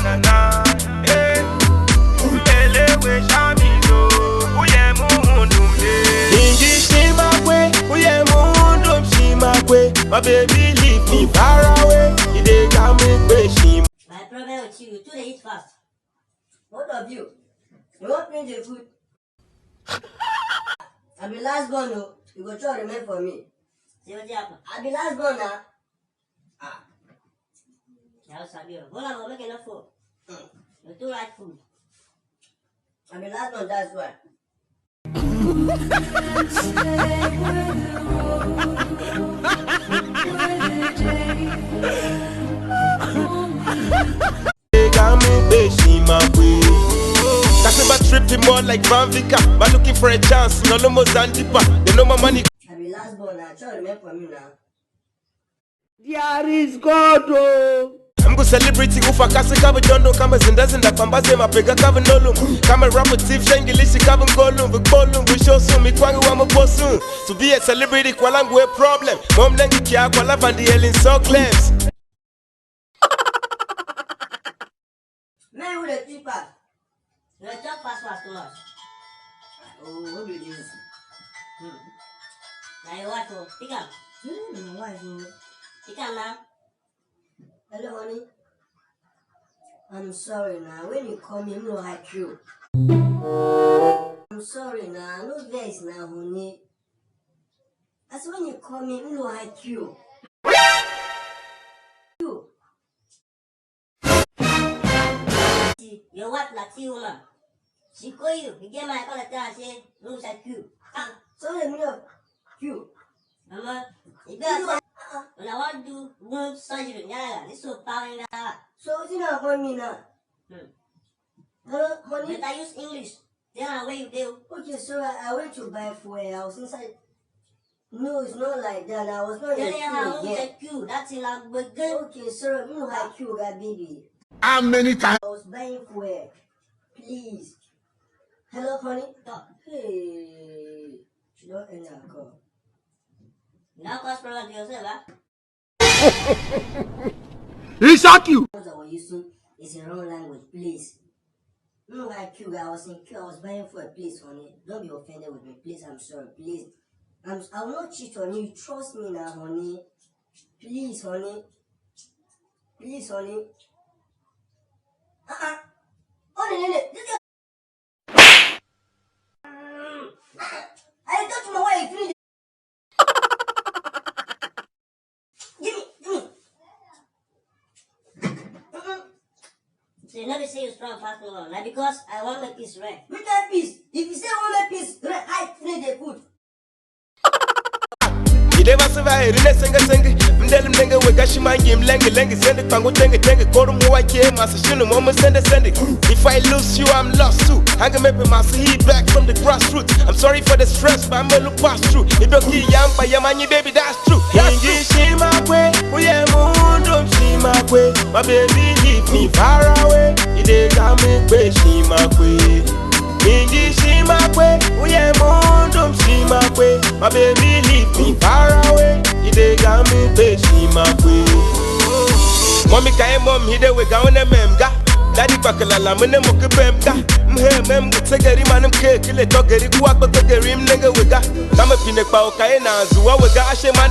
na na. Eh, mbele we shamizo, uye muundum de. Inji shimakwe, uye muundum shimakwe. My baby leave me far away. Ide kame kwe shim. My problem with you to eat fast. Both of you, you won't finish the food. I'll be last born, no. You go try to remain for me. See what happen? I'll be last born now. Ah. Now, Sabio, hold on, we'll make enough food. You too like food. I'll be last born, that's why. Tripping more like Van Vika, but looking for a chance. No more Zanzibar. They know my money. I be last born now. Try to remember for me now. There is God. Oh. I'm go celebrity ufa kasi kama jondo kama zinda pambaze mapega kama nolum kama rapper thief shangilishi kama ngolum vikolum vishosu mikwangu wa mabosu. To be a celebrity kwa langu a problem. Mom nangi kia kwa lavandi elin so claims. Man with a cheaper. You talk fast too much. Oh, what do you do? Now your wife will pick up. My wife will pick up now. Hello, honey. I'm sorry now. When you call me, I'm not like you. I'm sorry now. No guys now, honey. That's when you call me, I'm not like you. Your wife like you, man. She call you. You get my call at and say, looks like you. So let me know. You. Mama, you better. When I want to do wound surgery, yeah, this so powerful. So what's not for me now? Hello, honey. But I use English. Then I wait you do. Okay, so I went to buy fuel. I was inside. No, it's not like that. I was not in the queue. That's in a good. Okay, sir, you know how you got baby. How many times? I was buying fuel. Please. Hello, honey. Talk. Hey. She don't end her call. Now cause problem to yourself, He Sha Queue. What I was using is a wrong language, please. No, like you, I was in queue, I was buying for a place, honey. Don't be offended with me, please. I'm sorry, please. I will not cheat on you. Trust me now, honey. Please, honey. Please, honey. I touched my wife. So you never say you're strong fast alone. Like because I want my piece right. Which that piece? If you say I want my piece right, I finish the food. You never survive, you never sing. Mdele mnenge wega shimangi mlenge send pango tenge korum huwa kie masashinu mama send it. If I lose you, I'm lost too. Hanga mepe masa heat back from the grassroots. I'm sorry for the stress, but I'm gonna look past through. Idoki yamba yamanyi baby, that's true. Inji shimakwe, uye muundum shimakwe. My baby leave me far away. Ide kame kwe shimakwe. Inji shimakwe, uye muundum shimakwe. My baby leave me far away. Ide kame kwe shimakwe. Mommy kae mom hide we gaone memga. Daddy bakalala mene moke bemga. Mem gutegeri manum ke kile togeri kuwa kogeri mnenge wega. Kama pine kwa okaye na zuwa wega ashe man.